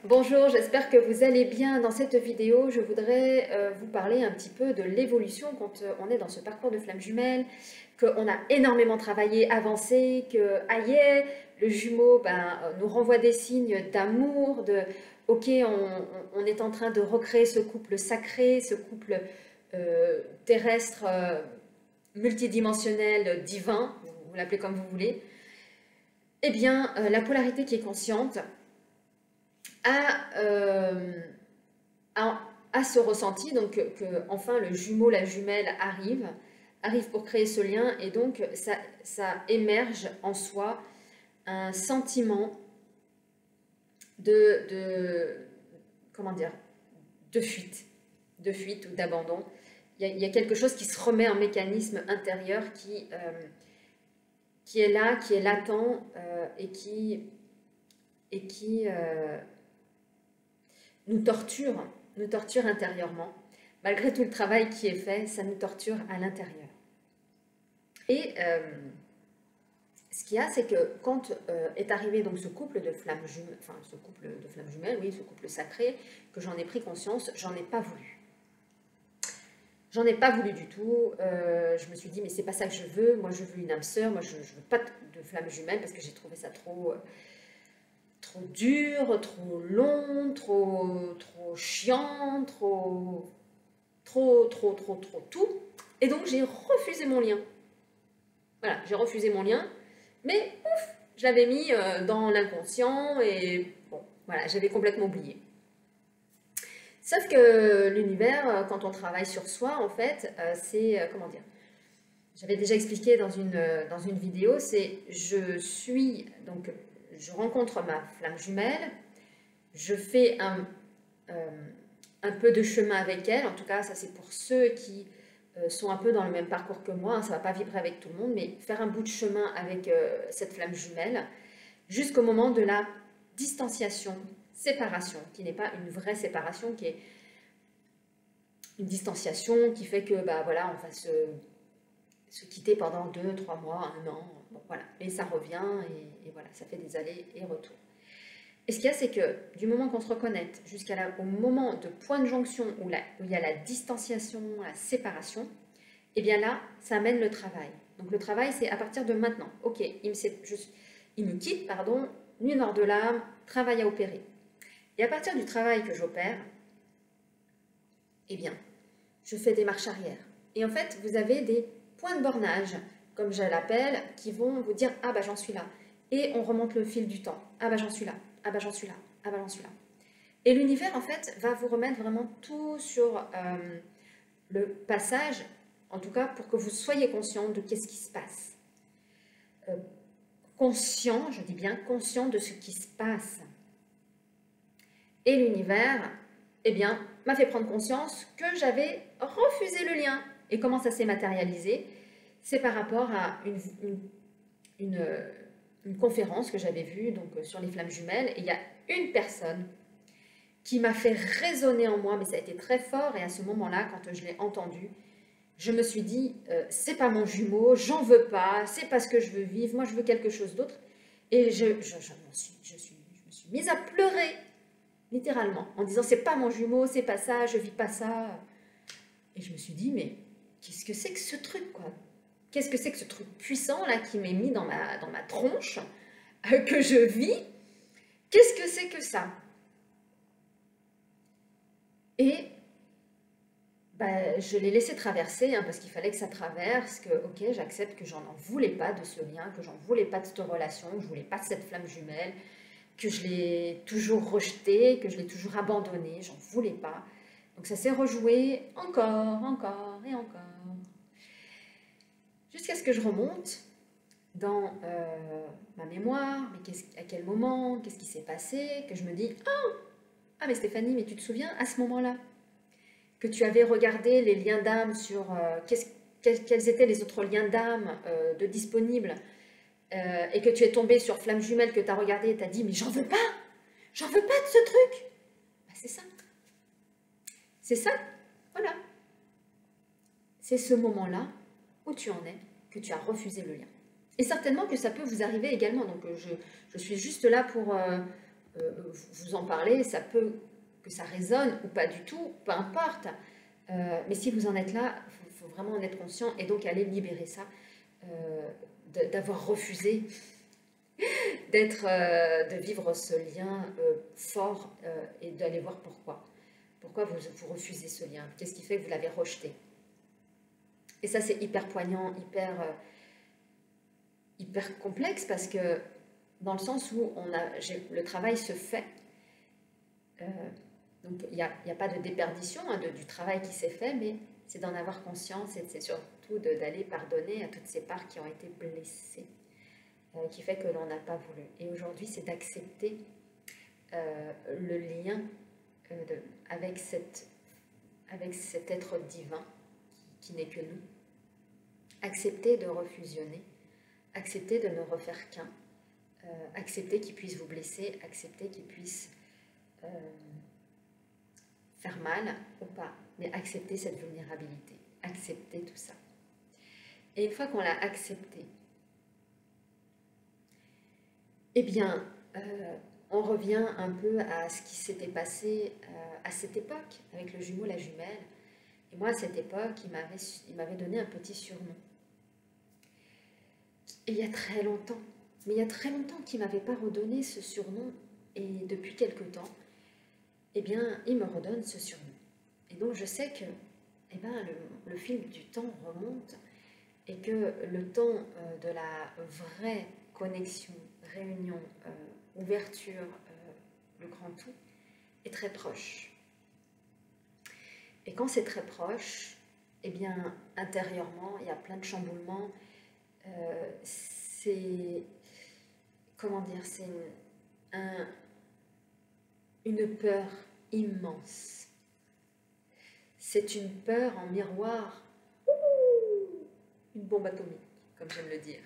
Bonjour, j'espère que vous allez bien. Dans cette vidéo, je voudrais vous parler un petit peu de l'évolution quand on est dans ce parcours de flamme jumelle, qu'on a énormément travaillé, avancé, que aïe, le jumeau nous renvoie des signes d'amour, de ok, on est en train de recréer ce couple sacré, ce couple terrestre, multidimensionnel, divin, vous l'appelez comme vous voulez. Eh bien, la polarité qui est consciente à ce ressenti, donc que enfin le jumeau, la jumelle arrive pour créer ce lien, et donc ça émerge en soi un sentiment comment dire, de fuite ou d'abandon. Il y a quelque chose qui se remet en mécanisme intérieur qui est là, qui est latent et qui nous torture intérieurement. Malgré tout le travail qui est fait, ça nous torture à l'intérieur. Et ce qu'il y a, c'est que quand est arrivé donc ce couple de flammes jumelles, oui, ce couple sacré, que j'en ai pris conscience, j'en ai pas voulu. J'en ai pas voulu du tout. Je me suis dit, mais c'est pas ça que je veux. Moi, je veux une âme sœur. Moi, je veux pas de flammes jumelles parce que j'ai trouvé ça trop dur, trop long, trop chiant, trop tout. Et donc j'ai refusé mon lien. Voilà, j'ai refusé mon lien, mais ouf, je l'avais mis dans l'inconscient et bon, voilà, j'avais complètement oublié. Sauf que l'univers, quand on travaille sur soi, en fait, c'est, comment dire, j'avais déjà expliqué dans une vidéo, c'est je rencontre ma flamme jumelle, je fais un peu de chemin avec elle, en tout cas ça c'est pour ceux qui sont un peu dans le même parcours que moi, hein, ça ne va pas vibrer avec tout le monde, mais faire un bout de chemin avec cette flamme jumelle, jusqu'au moment de la distanciation, séparation, qui n'est pas une vraie séparation, qui est une distanciation qui fait que voilà, on va se quitter pendant 2, 3 mois, 1 an, bon, voilà. Et ça revient, et voilà, ça fait des allers et retours. Et ce qu'il y a, c'est que du moment qu'on se reconnecte jusqu'au moment de point de jonction où il y a la distanciation, la séparation, et bien là, ça amène le travail. Donc le travail, c'est à partir de maintenant. Ok, il me quitte, pardon, nuit nord de l'âme, travail à opérer. Et à partir du travail que j'opère, eh bien, je fais des marches arrière. Et en fait, vous avez des points de bornage, comme je l'appelle, qui vont vous dire « Ah bah j'en suis là ». Et on remonte le fil du temps. « Ah bah j'en suis là, ah bah j'en suis là, ah bah j'en suis là ». Et l'univers, en fait, va vous remettre vraiment tout sur le passage, en tout cas pour que vous soyez conscient de qu'est-ce qui se passe. Conscient, je dis bien conscient de ce qui se passe. Et l'univers, eh bien, m'a fait prendre conscience que j'avais refusé le lien. Et comment ça s'est matérialisé? C'est par rapport à une conférence que j'avais vue donc, sur les flammes jumelles. Et il y a une personne qui m'a fait résonner en moi, mais ça a été très fort. Et à ce moment-là, quand je l'ai entendu, je me suis dit, c'est pas mon jumeau, j'en veux pas, c'est pas ce que je veux vivre, moi je veux quelque chose d'autre. Et je me suis mise à pleurer, littéralement, en disant, c'est pas mon jumeau, c'est pas ça, je vis pas ça. Et je me suis dit, mais qu'est-ce que c'est que ce truc, quoi? Qu'est-ce que c'est que ce truc puissant, là, qui m'est mis dans ma tronche, que je vis? Qu'est-ce que c'est que ça? Et je l'ai laissé traverser, hein, parce qu'il fallait que ça traverse, que ok, j'accepte que j'en voulais pas de ce lien, que j'en voulais pas de cette relation, que je voulais pas de cette flamme jumelle, que je l'ai toujours rejeté, que je l'ai toujours abandonné, j'en voulais pas. Donc ça s'est rejoué encore et encore. Jusqu'à ce que je remonte dans ma mémoire, mais à quel moment, qu'est-ce qui s'est passé, que je me dis, ah mais Stéphanie, mais tu te souviens à ce moment-là que tu avais regardé les liens d'âme sur quels étaient les autres liens d'âme de disponibles, et que tu es tombé sur flamme jumelle, que tu as regardé et tu as dit, mais j'en veux pas de ce truc. C'est ça. C'est ça, voilà. C'est ce moment-là où tu en es, que tu as refusé le lien. Et certainement que ça peut vous arriver également. Donc je suis juste là pour vous en parlez, ça peut que ça résonne ou pas du tout, peu importe. Mais si vous en êtes là, il faut vraiment en être conscient et donc aller libérer ça, d'avoir refusé de vivre ce lien fort et d'aller voir pourquoi. Pourquoi vous refusez ce lien? Qu'est-ce qui fait que vous l'avez rejeté? Et ça, c'est hyper poignant, hyper complexe parce que dans le sens où le travail se fait, donc il n'y a pas de déperdition du travail qui s'est fait, mais c'est d'en avoir conscience et c'est surtout d'aller pardonner à toutes ces parts qui ont été blessées, qui fait que l'on n'a pas voulu. Et aujourd'hui, c'est d'accepter le lien avec cet être divin qui n'est que nous. Accepter de refusionner, accepter de ne refaire qu'un, accepter qu'il puisse vous blesser, accepter qu'il puisse faire mal ou pas, mais accepter cette vulnérabilité, accepter tout ça. Et une fois qu'on l'a accepté, eh bien, on revient un peu à ce qui s'était passé à cette époque, avec le jumeau, la jumelle. Et moi, à cette époque, il m'avait donné un petit surnom. Et il y a très longtemps, mais il y a très longtemps qu'il ne m'avait pas redonné ce surnom, et depuis quelque temps, eh bien, il me redonne ce surnom. Et donc, je sais que eh ben, le fil du temps remonte et que le temps de la vraie connexion, réunion, ouverture, le grand tout, est très proche. Et quand c'est très proche, eh bien, intérieurement, il y a plein de chamboulements. C'est, comment dire, c'est une peur immense. C'est une peur en miroir, une bombe atomique, comme j'aime le dire.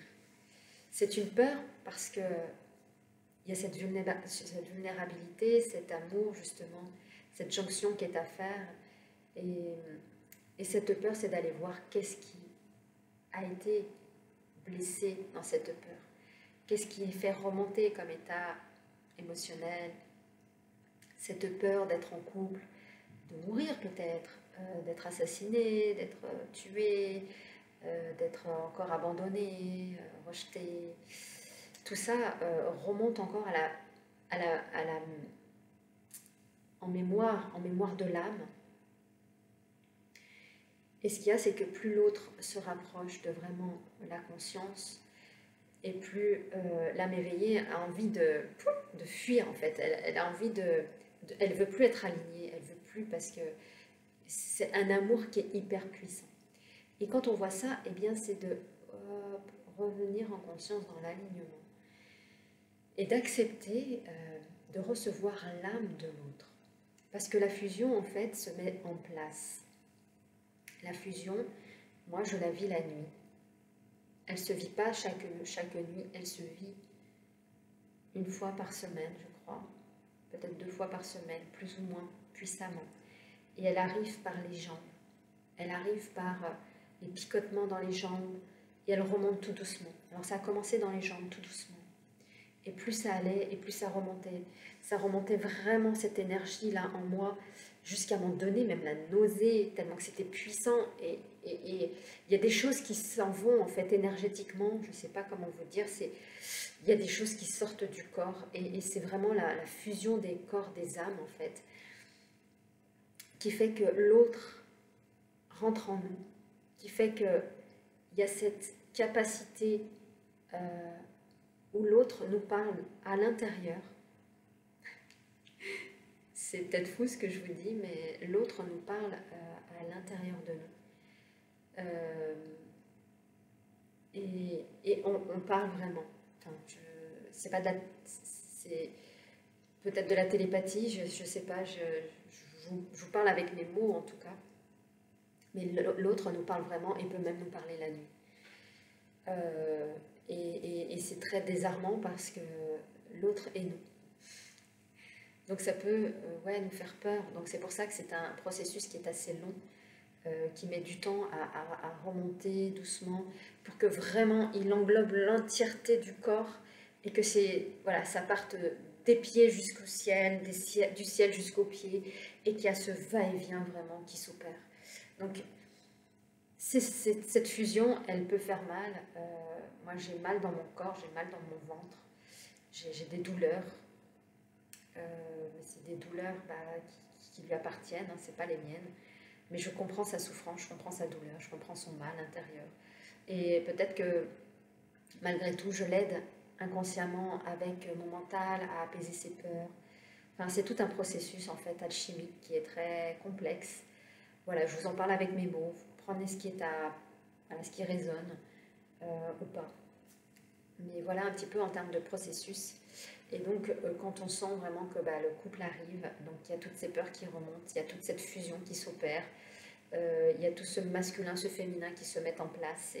C'est une peur parce que il y a cette vulnérabilité, cet amour justement, cette jonction qui est à faire. Et cette peur, c'est d'aller voir qu'est-ce qui a été blessé dans cette peur. Qu'est-ce qui fait remonter comme état émotionnel, cette peur d'être en couple, de mourir peut-être, d'être assassiné, d'être tué, d'être encore abandonné, rejeté. Tout ça remonte encore en mémoire de l'âme. Et ce qu'il y a, c'est que plus l'autre se rapproche de vraiment la conscience, et plus l'âme éveillée a envie de fuir en fait. Elle a envie elle veut plus être alignée, elle veut plus parce que c'est un amour qui est hyper puissant. Et quand on voit ça, eh bien c'est de revenir en conscience dans l'alignement et d'accepter de recevoir l'âme de l'autre. Parce que la fusion en fait se met en place. La fusion, moi je la vis la nuit. Elle ne se vit pas chaque nuit, elle se vit une fois par semaine, je crois, peut-être 2 fois par semaine, plus ou moins puissamment. Et elle arrive par les jambes, elle arrive par les picotements dans les jambes, et elle remonte tout doucement. Alors ça a commencé dans les jambes, tout doucement. Et plus ça allait, et plus ça remontait vraiment cette énergie-là en moi, jusqu'à m'en donner même la nausée, tellement que c'était puissant. Et il y a des choses qui s'en vont, en fait, énergétiquement, je ne sais pas comment vous dire, il y a des choses qui sortent du corps, et c'est vraiment la fusion des corps, des âmes, en fait, qui fait que l'autre rentre en nous, qui fait qu'il y a cette capacité où l'autre nous parle à l'intérieur. C'est peut-être fou ce que je vous dis, mais l'autre nous parle à l'intérieur de nous. Et on parle vraiment. Enfin, c'est peut-être de la télépathie, je ne sais pas, je vous parle avec mes mots en tout cas. Mais l'autre nous parle vraiment et peut même nous parler la nuit. Et c'est très désarmant parce que l'autre est nous. Donc ça peut nous faire peur. Donc c'est pour ça que c'est un processus qui est assez long, qui met du temps à remonter doucement pour que vraiment il englobe l'entièreté du corps et que ça parte des pieds jusqu'au ciel, du ciel jusqu'aux pieds, et qu'il y a ce va-et-vient vraiment qui s'opère. Donc, cette fusion, elle peut faire mal. Moi, j'ai mal dans mon corps, j'ai mal dans mon ventre, j'ai des douleurs. Mais c'est des douleurs qui lui appartiennent, hein, c'est pas les miennes. Mais je comprends sa souffrance, je comprends sa douleur, je comprends son mal intérieur. Et peut-être que malgré tout, je l'aide inconsciemment avec mon mental à apaiser ses peurs. Enfin, c'est tout un processus en fait alchimique qui est très complexe. Voilà, je vous en parle avec mes mots. Vous prenez ce qui est voilà, ce qui résonne ou pas. Mais voilà un petit peu en termes de processus. Et donc, quand on sent vraiment que le couple arrive, donc il y a toutes ces peurs qui remontent, il y a toute cette fusion qui s'opère, il y a tout ce masculin, ce féminin qui se met en place.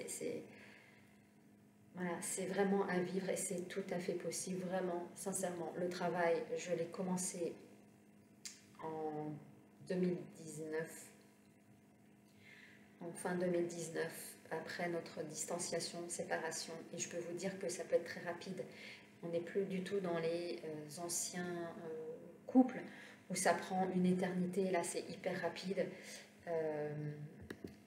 Voilà, c'est vraiment à vivre et c'est tout à fait possible, vraiment, sincèrement. Le travail, je l'ai commencé en 2019, en fin 2019, après notre distanciation, séparation. Et je peux vous dire que ça peut être très rapide. On n'est plus du tout dans les anciens couples où ça prend une éternité. Là, c'est hyper rapide.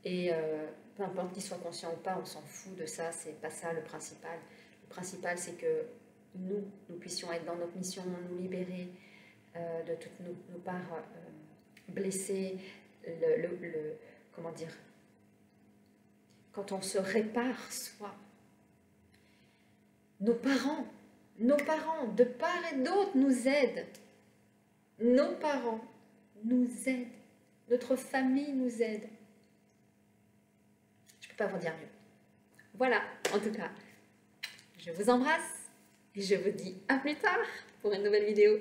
Peu importe qu'il soit conscient ou pas, on s'en fout de ça. C'est pas ça le principal. Le principal, c'est que nous puissions être dans notre mission, nous libérer de toutes nos parts blessées. Comment dire, quand on se répare soi, nos parents, de part et d'autre, nous aident. Nos parents nous aident. Notre famille nous aide. Je ne peux pas vous dire mieux. Voilà, en tout cas, je vous embrasse et je vous dis à plus tard pour une nouvelle vidéo.